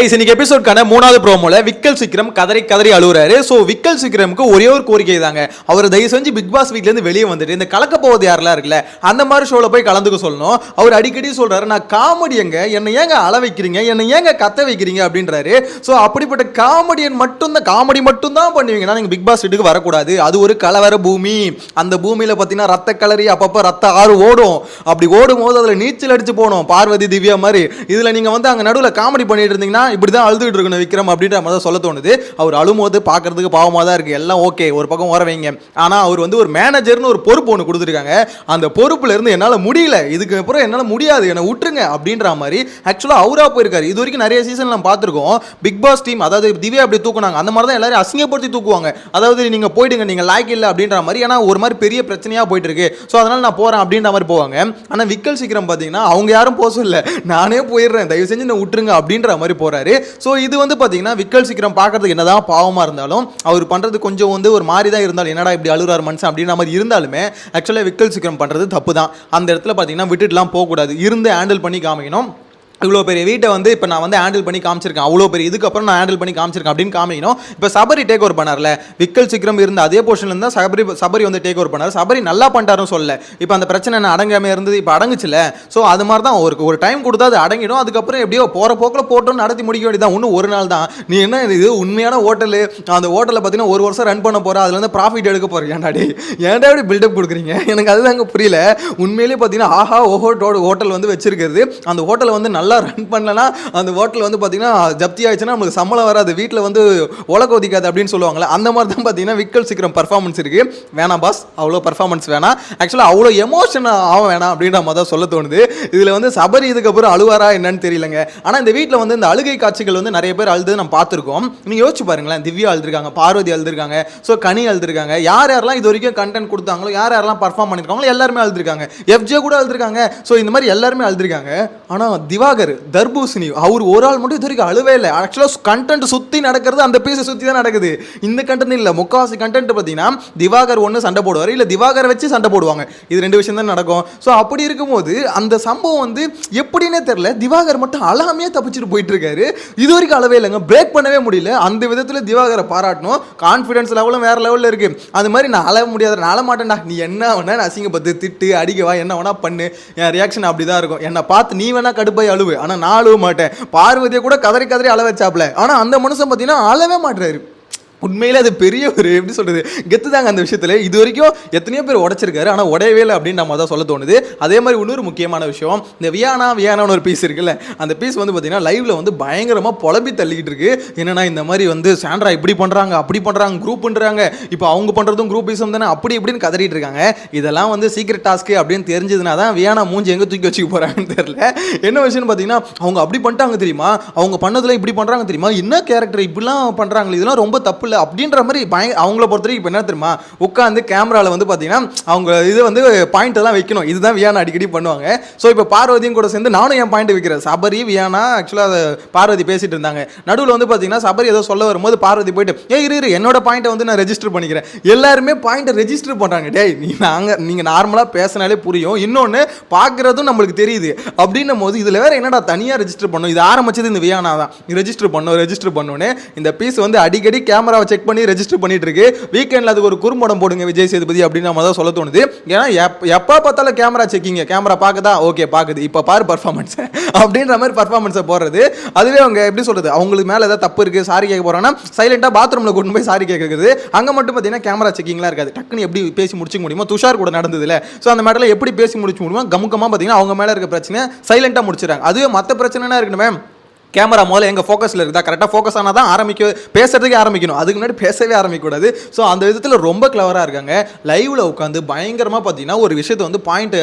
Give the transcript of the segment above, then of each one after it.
இன்னைக்கு எபிசோட்கான 3வது ப்ரோமோல விக்கல் சிக்ரம் கதறி கதறி அழுகுறாரு. ஸோ விக்கல் சிக்ரமுக்கு ஒரே ஒரு கோரிக்கை தாங்க, அவர் தயவு செஞ்சு பிக் பாஸ் வீட்ல இருந்து வெளியே வந்துட்டு இந்த கலக்க போவது யாரெல்லாம் இருக்குல்ல அந்த மாதிரி ஷோல போய் கலந்துக்க சொல்லணும். அவர் அடிக்கடி சொல்றாரு, நான் காமெடியங்க, என்னை ஏங்க அள வைக்கிறீங்க, என்னை ஏங்க கத்த வைக்கிறீங்க அப்படின்றாரு. ஸோ அப்படிப்பட்ட காமெடியன் மட்டும்தான் காமெடி மட்டும்தான் பண்ணுவீங்கன்னா நீங்க பிக் பாஸ் வீட்டுக்கு வரக்கூடாது. அது ஒரு கலவர பூமி. அந்த பூமியில பார்த்தீங்கன்னா ரத்த கலரி அப்பப்போ ரத்த ஆறு ஓடும். அப்படி ஓடும் போது அதில் நீச்சல் அடிச்சு போகணும், பார்வதி திவ்யா மாதிரி. இதுல நீங்க வந்து அங்க நடுவில் காமெடி பண்ணிட்டு இருந்தீங்கன்னா இப்படிதான் அழுதுகிட்டு இருக்கணும் விக்ரம் அப்படின்ற மாதிரி சொல்ல தோணுது. அவர் அழும்போது பார்க்கறதுக்கு பாவமாக தான் இருக்கு. எல்லாம் ஓகே, ஒரு பக்கம் ஓர வைங்க. ஆனால் அவர் வந்து ஒரு மேனேஜர்னு ஒரு பொறுப்பு ஒன்று கொடுத்துருக்காங்க. அந்த பொறுப்புல இருந்து என்னால் முடியல, இதுக்கு அப்புறம் என்னால் முடியாது, என்னை விட்டுருங்க அப்படின்ற மாதிரி ஆக்சுவலாக அவரா போயிருக்காரு. இது வரைக்கும் நிறைய சீசன் நம்ம பார்த்துருக்கோம். பிக் பாஸ் டீம், அதாவது திவ்யா அப்படி தூக்குனாங்க, அந்த மாதிரி தான் எல்லாரும் அசிங்கப்படுத்தி தூக்குவாங்க. அதாவது நீங்க போயிடுங்க, நீங்க லாய்க்கு இல்லை அப்படின்ற மாதிரி. ஏன்னா ஒரு மாதிரி பெரிய பிரச்சனையா போயிட்டு இருக்கு, ஸோ அதனால நான் போறேன் அப்படின்ற மாதிரி போவாங்க. ஆனால் விக்கல் சீக்கிரம் பார்த்தீங்கன்னா அவங்க யாரும் போக இல்லை, நானே போயிடுறேன், தயவு செஞ்சு நான் விட்டுருங்க அப்படின்ற மாதிரி போறாரு. ஸோ இது வந்து பார்த்தீங்கன்னா விக்கல் சீக்கிரம் பார்க்கறதுக்கு என்னதான் பாவமாக இருந்தாலும், அவர் பண்ணுறது கொஞ்சம் வந்து ஒரு மாதிரி தான் இருந்தாலும், என்னடா இப்படி அழுறாரு மனுஷன் அப்படின்ற மாதிரி இருந்தாலுமே ஆக்சுவலாக விக்கல் சீக்கிரம் பண்ணுறது தப்பு தான். அந்த இடத்துல பார்த்தீங்கன்னா விட்டுட்டுலாம் போகக்கூடாது, இருந்து ஹேண்டில் பண்ணி காமிக்கணும். இவ்வளோ பெரிய வீட்டை வந்து இப்போ நான் வந்து ஹேண்டில் பண்ணி காமிச்சிருக்கேன், அவ்வளோ பெரிய இதுக்கப்புறம் நான் ஹேண்டில் பண்ணி காமிச்சிருக்கேன் அப்படின்னு காமிக்கணும். இப்போ சபரி டேக் ஓவர் பண்ணார்ல, விக்கல் சீக்கிரம் இருந்த அதே போர்ஷன்ல இருந்தால் சபரி வந்து டேக் ஓவர் பண்ணார். சபரி நல்லா பண்ணிட்டாருன்னு சொல்லல, இப்போ அந்த பிரச்சனை என்ன அடங்காமல் இருந்தது, இப்போ அடங்குச்சுல. ஸோ அது மாதிரி தான் ஒரு டைம் கொடுத்தா அது அடங்கிடும். அதுக்கப்புறம் எப்படியோ போகிற போக்கில் போட்டோன்னு நடத்தி முடிக்க வேண்டியதான். இன்னும் ஒரு நாள் தான். நீ என்ன இது உண்மையான ஹோட்டலு, அந்த ஹோட்டலில் பார்த்தீங்கன்னா ஒரு வருஷம் ரன் பண்ண போகிற, அதுல இருந்து ப்ராஃபிட் எடுக்க போகிறேன். ஏன்டா எப்படி பில்டப் கொடுக்குறீங்க, எனக்கு அதுதாங்க புரியல. உண்மையிலேயே பார்த்தீங்கன்னா ஆஹா ஓஹோ ஹோட்டல் வந்து வச்சிருக்கிறது, அந்த ஹோட்டலை வந்து நல்லா ரன் பண்ணலன்னா அந்த ஹோட்டல் வந்து பார்த்தீங்கன்னா ஜப்தி ஆயிடுச்சுன்னா நமக்கு சம்பளம் வராது, வீட்டில் வந்து உலக ஒதிக்காது அப்படின்னு சொல்லுவாங்களே, அந்த மாதிரி தான் பார்த்தீங்கன்னா விக்கல் சீக்கிரம் பர்ஃபார்மன்ஸ் இருக்கு. வேணாம் பாஸ், அவ்வளோ பர்ஃபார்மன்ஸ் வேணாம், ஆக்சுவலாக அவ்வளோ எமோஷன் ஆக வேணாம் அப்படின்ற மாதிரி தான் சொல்ல தோணுது. இதில் வந்து சபரி இதுக்கப்புறம் அழுவாரா என்னன்னு தெரியலங்க. ஆனால் இந்த வீட்டில் வந்து இந்த அழுகை காட்சிகள் வந்து நிறைய பேர் அழுது நம்ம பார்த்துருக்கோம். நீங்கள் யோசிச்சு பாருங்களேன், திவ்யா அழுதுருக்காங்க, பார்வதி அழுதுருக்காங்க, ஸோ கனி அழுதுருக்காங்க. யாரெல்லாம் இது வரைக்கும் கண்டென்ட் கொடுத்தாங்களோ, யாரெல்லாம் பர்ஃபார்ம் பண்ணியிருக்காங்களோ எல்லாருமே அழுதுருக்காங்க. எஃப்ஜே கூட அழுதுருக்காங்க. ஸோ இந்த மாதிரி எல்லாருமே அழுதுருக்காங்க. ஆனால் திவாகர் தர்பூசணி அவர் ஒரு ஆள் மட்டும் இது வரைக்கும் அழுவே இல்லை. ஆக்சுவலாக கண்டென்ட் சுற்றி நடக்கிறது அந்த பீஸை சுற்றி தான் நடக்குது. இந்த கண்டென்ட் இல்லை, முக்காவாசி கண்டென்ட் பார்த்தீங்கன்னா திவாகர் ஒன்று சண்டை போடுவார், இல்லை திவாகரை வச்சு சண்டை போடுவாங்க. இது ரெண்டு விஷயம் தான் நடக்கும். ஸோ அப்படி இருக்கும்போது அந்த சம்பவம் வந்து எப்படின்னே தெரியல, திவாகர் மட்டும் அழாமையே தப்பிச்சுட்டு போயிட்டு இருக்காரு. இது வரைக்கும் அழவே இல்லைங்க, பிரேக் பண்ணவே முடியல. அந்த விதத்தில் திவாகரை பாராட்டணும். கான்ஃபிடன்ஸ் லெவலும் வேற லெவலில் இருக்கு. அது மாதிரி நான் அழ முடியாது, நான் அழ மாட்டேன்டா, நீ என்ன வேணா அசிங்கப்பட்டு திட்டு அடிக்கவா என்ன வேணா பண்ணு, என் ரியாக்ஷன் அப்படிதான் இருக்கும். என்னை பார்த்து நீ வேணா கடுப்பாய் அழுவு, ஆனால் நான் அழுவ மாட்டேன். பார்வதியை கூட கதறி கதறி அழ வச்சாப்ல, ஆனா அந்த மனுஷன் பார்த்தீங்கன்னா அழவே மாட்டாரு. உண்மையிலே அது பெரிய ஒரு எப்படி சொல்றது கெத்து தாங்க அந்த விஷயத்தில். இது வரைக்கும் எத்தனையோ பேர் உடைச்சிருக்காரு, ஆனால் உடையவே இல்லை அப்படின்னு நம்ம தான் சொல்ல தோணுது. அதே மாதிரி இன்னொரு முக்கியமான விஷயம், இந்த வியானான்னு ஒரு பீஸ் இருக்குல்ல, அந்த பீஸ் வந்து பார்த்தீங்கன்னா லைவ்ல வந்து பயங்கரமாக புலம்பி தள்ளிக்கிட்டு இருக்கு. என்னன்னா இந்த மாதிரி வந்து சாண்ட்ரா இப்படி பண்ணுறாங்க அப்படி பண்ணுறாங்க குரூப்ன்றாங்க, இப்போ அவங்க பண்ணுறதும் குரூப் பீஸும் தானே அப்படி இப்படின்னு கதறிட்டு இருக்காங்க. இதெல்லாம் வந்து சீக்ரெட் டாஸ்க்கு அப்படின்னு தெரிஞ்சதுனா தான் வியானா மூஞ்சி எங்கே தூக்கி வச்சுக்க போகிறாங்கன்னு தெரியல. என்ன விஷயம்னு பார்த்தீங்கன்னா அவங்க அப்படி பண்ணிட்டாங்க தெரியுமா, அவங்க பண்ணதில் இப்படி பண்ணுறாங்க தெரியுமா, என்ன கேரக்டர் இப்படிலாம் பண்ணுறாங்க, இதெல்லாம் ரொம்ப தப்பு அப்படின்ற மாதிரி அவங்கள பொறுத்தவரைக்கும் இப்போ என்ன தெரியுமா, உட்காந்து கேமராவில் வந்து பார்த்தீங்கன்னா அவங்க இது வந்து பாயிண்ட் எல்லாம் வைக்கணும். இதுதான் வியானா அடிக்கடி பண்ணுவாங்க. ஸோ இப்போ பார்வதியும் கூட சேர்ந்து நானும் என் பாயிண்ட் வைக்கிறேன். சபரி வியானா ஆக்சுவலாக பார்வதி பேசிட்டு இருந்தாங்க. நடுவில் வந்து பார்த்தீங்கன்னா சபரி ஏதோ சொல்ல வரும்போது பார்வதி போயிட்டு இரு என்னோட பாயிண்ட்டை வந்து நான் ரெஜிஸ்டர் பண்ணிக்கிறேன். எல்லாருமே பாயிண்ட்டை ரெஜிஸ்டர் பண்ணுறாங்க. டேய் நீங்கள் நார்மலாக பேசினாலே புரியும், இன்னொன்று பார்க்குறதும் நம்மளுக்கு தெரியுது. அப்படின்னும் போது இதில் வேற என்னடா தனியாக ரெஜிஸ்டர் பண்ணும். இது ஆரம்பிச்சது இந்த வியானா தான். ரெஜிஸ்டர் பண்ணோன்னே இந்த பீஸ் வந்து அடிக்கடி கேமராவை செக் பண்ணி ரெஜிஸ்டர் பண்ணிட்டு இருக்கு. வீக்கெண்ட்ல அதுக்கு ஒரு குறும்படம் போடுங்க விஜய் சேதுபதி அப்படின்னு நம்ம தான் சொல்ல தோணுது. ஏன்னா எப்போ பார்த்தாலும் கேமரா செக்கிங்க, கேமரா பார்க்குதா ஓகே பார்க்குது, இப்போ பாரு பர்ஃபார்மன்ஸ் அப்படின்ற மாதிரி பர்ஃபார்மன்ஸை போடுறது. அதுவே அவங்க எப்படி சொல்றது, அவங்களுக்கு மேலே ஏதாவது தப்பு இருக்கு சாரி கேட்க போறாங்கன்னா சைலண்டாக பாத்ரூமில் கொண்டு போய் சாரி கேட்குறது. அங்கே மட்டும் பார்த்தீங்கன்னா கேமரா செக்கிங்லாம் இருக்காது. டக்குன்னு எப்படி பேசி முடிச்சுக்க முடியுமோ, துஷார் கூட நடந்ததுல, ஸோ அந்த மேட்டரில் எப்படி பேசி முடிச்சு முடியுமோ கமுக்கமாக பார்த்தீங்கன்னா அவங்க மேலே இருக்க பிரச்சனை சைலண்டாக முடிச்சிடறாங்க. அதுவே மற்ற பிரச்சனைனா இருக்கணுமே, கேமரா முதல்ல எங்கள் ஃபோக்கஸில் இருக்குதா, கரெக்டாக ஃபோக்கஸ் ஆனால் தான் பேசுறதுக்கே ஆரம்பிக்கணும், அதுக்கு முன்னாடி பேசவே ஆரம்பிக்கக்கூடாது. ஸோ அந்த விதத்தில் ரொம்ப கிளவராக இருக்காங்க. லைவில் உட்காந்து பயங்கரமாக பார்த்தீங்கன்னா ஒரு விஷயத்தை வந்து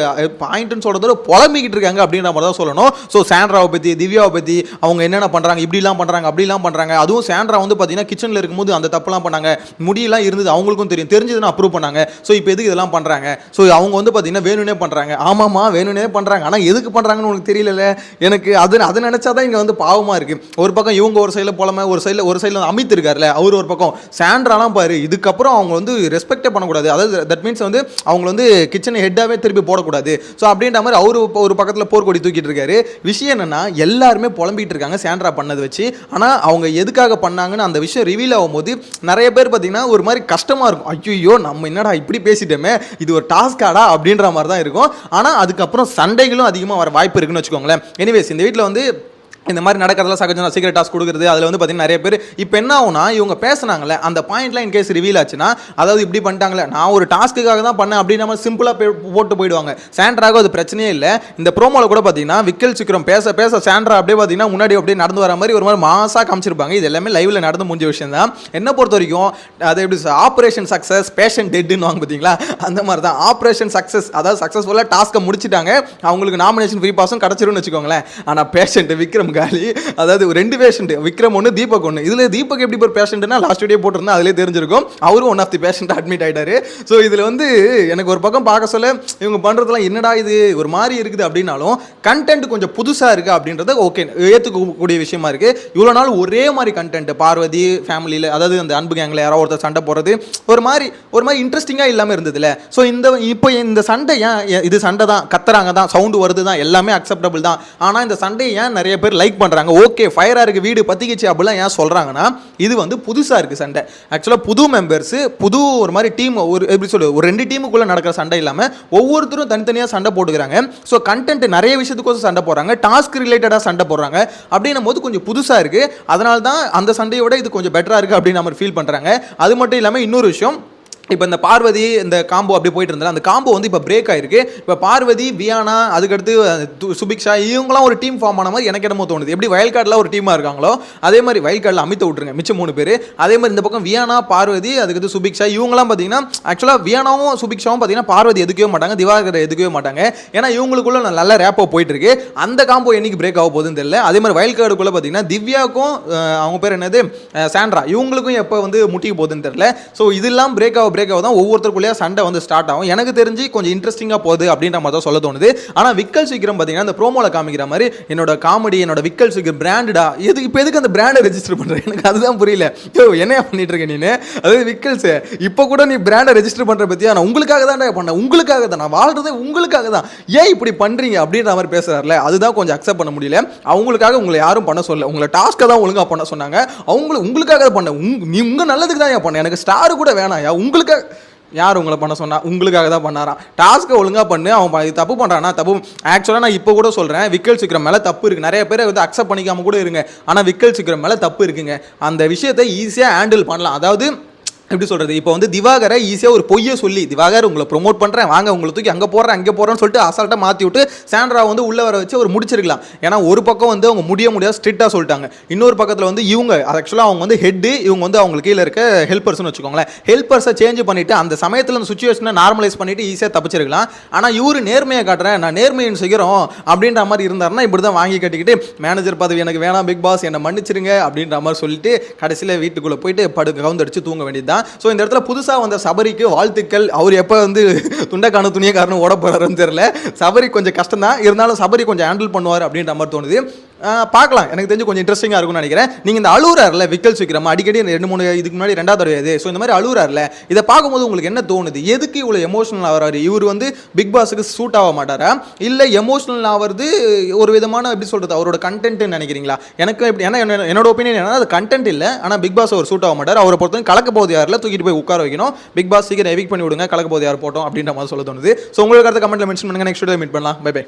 பாயிண்ட்டுன்னு சொல்கிறதோட புலம்பிக்கிட்டு இருக்காங்க அப்படின்ற மாதிரி தான் சொல்லணும். ஸோ சாண்ட்ராவை பற்றி திவ்யாவை பற்றி அவங்க என்னென்ன பண்ணுறாங்க, இப்படிலாம் பண்ணுறாங்க அப்படிலாம் பண்ணுறாங்க. அதுவும் சாண்ட்ரா வந்து பார்த்தீங்கன்னா கிச்சனில் இருக்கும்போது அந்த தப்புலாம் பண்ணாங்க, முடியெல்லாம் இருந்தது அவங்களுக்கும் தெரிஞ்சதுன்னு அப்ரூவ் பண்ணாங்க. ஸோ இப்போ எதுக்கு இதெல்லாம் பண்ணுறாங்க, ஸோ அவங்க வந்து பார்த்தீங்கன்னா வேணும்னே பண்ணுறாங்க. ஆமாம்மா வேணும்னே பண்ணுறாங்க, ஆனால் எதுக்கு பண்ணுறாங்கன்னு உனக்கு தெரியல எனக்கு. அது நினச்சா தான் இங்கே வந்து பாவமா இருக்கு. ஒரு பக்கம் இவங்க ஒரு சைடில் போலாம, ஒரு சைடில் அமித் இருக்காருல்ல, அவர் ஒரு பக்கம். சாண்ட்ராலாம் பாரு, இதுக்கப்புறம் அவங்க வந்து ரெஸ்பெக்டே பண்ணக்கூடாது, அதாவது தட் மீன்ஸ் வந்து அவங்க வந்து கிச்சன் ஹெட்டாவே திருப்பி போடக்கூடாது. ஸோ அப்படின்ற மாதிரி அவரு ஒரு பக்கத்தில் போர்க்கொடி தூக்கிட்டு இருக்காரு. விஷயம் என்னன்னா, எல்லாருமே புலம்பிட்டு இருக்காங்க சாண்ட்ரா பண்ணது வச்சு. ஆனால் அவங்க எதுக்காக பண்ணாங்கன்னு அந்த விஷயம் ரிவீல் ஆகும்போது நிறைய பேர் பார்த்தீங்கன்னா ஒரு மாதிரி கஷ்டமா இருக்கும். ஐயோ நம்ம என்னடா இப்படி பேசிட்டோமே, இது ஒரு டாஸ்காடா அப்படின்ற மாதிரி தான் இருக்கும். ஆனால் அதுக்கப்புறம் சண்டைகளும் அதிகமாக வர வாய்ப்பு இருக்குன்னு வச்சுக்கோங்களேன். எனிவேஸ், இந்த வீட்டில் வந்து இந்த மாதிரி நடக்கிறதுல சகஜம். சீக்கிரம் டாஸ்க் கொடுக்குறது, அதில் வந்து பார்த்தீங்கன்னா நிறைய பேர் இப்போ என்ன ஆகுனா, இவங்க பேசுனாங்களே அந்த பாயிண்ட்லாம் இன் கேஸ் ரிவீல் ஆச்சுன்னா, அதாவது இப்படி பண்ணிட்டாங்களே, நான் ஒரு டாஸ்க்குக்காக தான் பண்ணேன் அப்படின்னு நம்ம சிம்பிளாக போட்டு போயிடுவாங்க. சாண்ட்ராக அது பிரச்சனையே இல்லை. இந்த ப்ரோமோவில் கூட பார்த்தீங்கன்னா விக்கல் சீக்கிரம் பேச பேச சாண்ட்ரா அப்படியே பார்த்தீங்கன்னா முன்னாடி அப்படியே நடந்து வர மாதிரி ஒரு மாதிரி மாசாக காமிச்சிருப்பாங்க. இது எல்லாமே லைவில் நடந்து முடிஞ்ச விஷயம் தான். என்ன பொறுத்த வரைக்கும் அது எப்படி ஆப்ரேஷன் சக்ஸஸ் பேஷன் டெட்டுன்னு வாங்க பார்த்தீங்களா, அந்த மாதிரி தான் ஆப்ரேஷன் சக்ஸஸ், அதாவது சக்ஸஸ்ஃபுல்லாக டாஸ்க்கை முடிச்சிட்டாங்க, அவங்களுக்கு நாமினேஷன் ஃப்ரீ பாஸும் கிடச்சிரும்னு வச்சுக்கோங்களேன். ஆனால் பேஷண்ட் விக்ரம் காலி, அதாவது ரெண்டு பேஷண்ட், விக்ரம் ஒன்று தீபக் ஒன்று. இதில் தீபக் எப்படி ஒரு பேஷண்ட்னா லாஸ்ட் வீடியோ போட்டிருந்தா அதிலே தெரிஞ்சிருக்கும், அவரும் one of the patient admit ஆகிட்டாரு. ஸோ இதில் வந்து எனக்கு ஒரு பக்கம் பார்க்க சொல்ல இவங்க பண்ணுறதுலாம் என்னடா இது ஒரு மாதிரி இருக்குது அப்படின்னாலும் கண்டென்ட் கொஞ்சம் புதுசாக இருக்குது அப்படின்றது ஓகே, ஏற்றுக்கக்கூடிய விஷயமா இருக்குது. இவ்வளோ நாள் ஒரே மாதிரி கண்டென்ட் பார்வதி ஃபேமிலியில், அதாவது அந்த அன்பு கேங்கில் யாரோ ஒருத்தர் சண்டை போடுறது ஒரு மாதிரி இன்ட்ரெஸ்டிங்காக இல்லாமல் இருந்ததுல. ஸோ இப்போ இந்த சண்டை ஏன், இது சண்டை தான், கத்துறாங்க தான், சவுண்டு வருது தான், எல்லாமே அக்செப்டபிள் தான். ஆனால் இந்த சண்டையை ஏன் நிறைய பேர் லைக் பண்ணுறாங்க, ஓகே ஃபயரா இருக்கு வீடு பத்திக்கிச்சு அப்படிலாம் ஏன் சொல்றாங்கன்னா, இது வந்து புதுசா இருக்கு சண்டை. ஆக்சுவலா புது மெம்பர்ஸ், புது ஒரு மாதிரி டீம், ஒரு எப்படி சொல்ல, ஒரு ரெண்டு டீமுக்குள்ள நடக்கிற சண்டை இல்லாம ஒவ்வொருத்தரும் தனித்தனியா சண்டை போட்டுக்கிறாங்க. ஸோ கண்டென்ட் நிறைய விஷயத்துக்கோசம் சண்டை போடுறாங்க, டாஸ்க் ரிலேட்டடா சண்டை போடுறாங்க. அப்படின்னும் போது கொஞ்சம் புதுசா இருக்கு. அதனால தான் அந்த சண்டையோட இது கொஞ்சம் பெட்டரா இருக்கு அப்படின்னு நம்ம ஃபீல் பண்றாங்க. அது மட்டும் இல்லாமல் இன்னொரு விஷயம், இப்போ இந்த பார்வதி இந்த காம்போ அப்படி போயிட்டு இருந்தாலும் அந்த காம்போ வந்து இப்போ பிரேக் ஆயிருக்கு. இப்போ பார்வதி, வியானா, அதுக்கடுத்து சுபிக்ஷா, இவங்களாம் ஒரு டீம் ஃபார்ம் ஆன மாதிரி எனக்கு என்னமோ தோணுது. எப்படி வயல் கார்டில் ஒரு டீமாக இருக்காங்களோ அதே மாதிரி வயல் கார்டில் அமித்த விட்டுருங்க மிச்சம் 3 பேர். அதே மாதிரி இந்த பக்கம் வியானா, பார்வதி, அதுக்கடுத்து சுபிக்ஷா, இவங்களாம் பார்த்தீங்கன்னா ஆக்சுவலாக வியானாவும் சுபிக்ஷாவும் பார்த்தீங்கன்னா பார்வதி எதுக்கவே மாட்டாங்க, திவாகர் எதுக்கவே மாட்டாங்க. ஏன்னா இவங்களுக்குள்ள நல்ல ரேப்போ போயிட்டு இருக்கு. அந்த காம்போ என்னைக்கு பிரேக் ஆக போகுதுன்னு தெரியல. அதே மாதிரி வயல் கார்டுக்குள்ள பார்த்தீங்கன்னா திவ்யாவுக்கும் அவங்க பேர் என்னது சாண்ட்ரா, இவங்களுக்கும் எப்போ வந்து முட்டிக்கு போகுதுன்னு தெரியல. ஸோ இதெல்லாம் பிரேக் ஆக தான் ஒவ்வொருத்தருக்குள்ளேயே சண்டை வந்து ஸ்டார்ட் ஆகும். எனக்கு தெரிஞ்சு கொஞ்சம் இன்ட்ரெஸ்டிங்காக போகுது அப்படின்ற மாதிரி தான் சொல்ல தோணுது. ஆனால் விக்கல் சீக்கிரம் பார்த்தீங்கன்னா இந்த ப்ரோமோவில் காமிக்கிற மாதிரி என்னோட காமெடி, என்னோட விக்கல் சீக்கிரம் பிராண்டடா, இப்போ எதுக்கு அந்த பிராண்டை ரெஜிஸ்டர் பண்ணுறேன், எனக்கு அதுதான் புரியல. என்ன பண்ணிட்டு இருக்க நீ, அதாவது விக்கல்ஸ் இப்போ கூட நீ பிராண்டை ரெஜிஸ்டர் பண்ணுற பற்றியா, நான் உங்களுக்காக தான் பண்ணேன், உங்களுக்காக தான் நான் வாழ்றதே, உங்களுக்காக தான், ஏன் இப்படி பண்ணுறீங்க அப்படின்ற மாதிரி பேசுறாருல, அதுதான் கொஞ்சம் அக்செப்ட் பண்ண முடியல. அவங்களுக்காக உங்களை யாரும் பண்ண சொல்ல, உங்களை டாஸ்க்கை தான் ஒழுங்காக பண்ண சொன்னாங்க. உங்களுக்காக பண்ண, நீ உங்கள் நல்லதுக்கு தான் பண்ண, எனக்கு ஸ்டார் கூட வேணாம், உங்களுக்காக யார் உங்களை பண்ண சொன்னா, உங்களுக்காக தான் பண்ணாராம். டாஸ்க்கை ஒழுங்காக பண்ணு, அவன் தப்பு பண்ணுறான்னா தப்பு. ஆக்சுவலாக நான் இப்போ கூட சொல்கிறேன், விக்கல் சீக்கிரம் மேலே தப்பு இருக்குது. நிறைய பேர் வந்து அக்செப்ட் பண்ணிக்காம கூட இருங்க, ஆனால் விக்கல் சீக்கிரம் மேலே தப்பு இருக்குங்க. அந்த விஷயத்தை ஈஸியாக ஹேண்டில் பண்ணலாம். அதாவது எப்படி சொல்கிறது, இப்போ வந்து திவாகரை ஈஸியாக ஒரு பொய்யை சொல்லி, திவாகர் உங்களை ப்ரொமோட் பண்ணுறேன் வாங்க, உங்களை தூக்கி அங்கே போடுறேன் அங்கே போடுறேன்னு சொல்லிட்டு அசால்ட்டாக மாற்றி விட்டு சாண்ட்ரா வந்து உள்ளே வர வச்சு ஒரு முடிச்சிருக்கலாம். ஏன்னா ஒரு பக்கம் வந்து அவங்க முடியாது ஸ்ட்ரிக்டாக சொல்லிட்டாங்க, இன்னொரு பக்கத்தில் வந்து இவங்க ஆக்சுவலாக அவங்க வந்து ஹெட்டு, இவங்க வந்து அவங்களுக்கு கீழே இருக்க ஹெல்ப்பர்ஸ்னு வச்சுக்கோங்களேன். ஹெல்ப்பர்ஸை சேஞ்ச் பண்ணிவிட்டு அந்த சமயத்தில் அந்த சுச்சுவேஷனை நார்மலைஸ் பண்ணிவிட்டு ஈஸியாக தப்பிச்சிருக்கலாம். ஆனால் இவர் நேர்மையை காட்டுறேன், நான் நேர்மையின் செய்கிறோம் அப்படின்ற மாதிரி இருந்தாருன்னா இப்படி தான் வாங்கி கட்டிக்கிட்டு மேனேஜர் பதவி எனக்கு வேணாம், பிக் பாஸ் என்னை மன்னிச்சிருங்க அப்படின்ற மாதிரி சொல்லிட்டு கடைசியில் வீட்டுக்குள்ளே போயிட்டு கவுந்தடிச்சு தூங்க வேண்டியது. ஸோ இந்த இடத்துல புதுசாக வந்த சபரிக்கு வாழ்த்துக்கள். அவர் எப்போ வந்து துண்டைக்கான துணியை காரணம் ஓட போகிறாருன்னு தெரியல. சபரி கொஞ்சம் கஷ்டம் தான், இருந்தாலும் சபரி கொஞ்சம் ஹேண்டில் பண்ணுவார் அப்படின்ற மாதிரி தோணுது. பார்க்கலாம், எனக்கு தெரிஞ்சு கொஞ்சம் இன்ட்ரெஸ்டிங்காக இருக்கும்னு நினைக்கிறேன். நீங்கள் இந்த அழுவுறாருல விக்கல் சீக்கிரமா அடிக்கடி 2-3 இதுக்கு முன்னாடி 2வது தடவை. ஸோ இந்த மாதிரி அழுவுறாருல, இதை பார்க்கும்போது உங்களுக்கு என்ன தோணுது, எதுக்கு இவ்வளோ எமோஷனல் ஆகிறாரு இவர், வந்து பிக் பாஸுக்கு சூட் ஆக மாட்டாரா, இல்லை எமோஷனல் ஆகிறது ஒரு விதமான எப்படி சொல்கிறது அவரோட கண்டென்ட்னு நினைக்கிறீங்களா? எனக்கு எப்படி, ஏன்னா என்னோட ஒப்பீனியன் என்னன்னா அது கண்டென்ட் இல்லை, ஆனால் பிக் பாஸ் அவர் சூட் ஆக மாட்டார். அவரை பொறுத்தவரை கலக்க போது யாரில் தூக்கிட்டு போய் உட்கார வைக்கணும், பிக் பாஸ் சீக்கிரம் எவிக் பண்ணி விடுங்க, கலக்க போது யார் போட்டோம் அப்படின்ற மாதிரி சொல்ல தோணுது. ஸோ உங்களுக்கு அடுத்த கமெண்ட்டில் மென்ஷன் பண்ணுங்கள். நெக்ஸ்ட் வீடியோ மீட் பண்ணலாம். Bye by.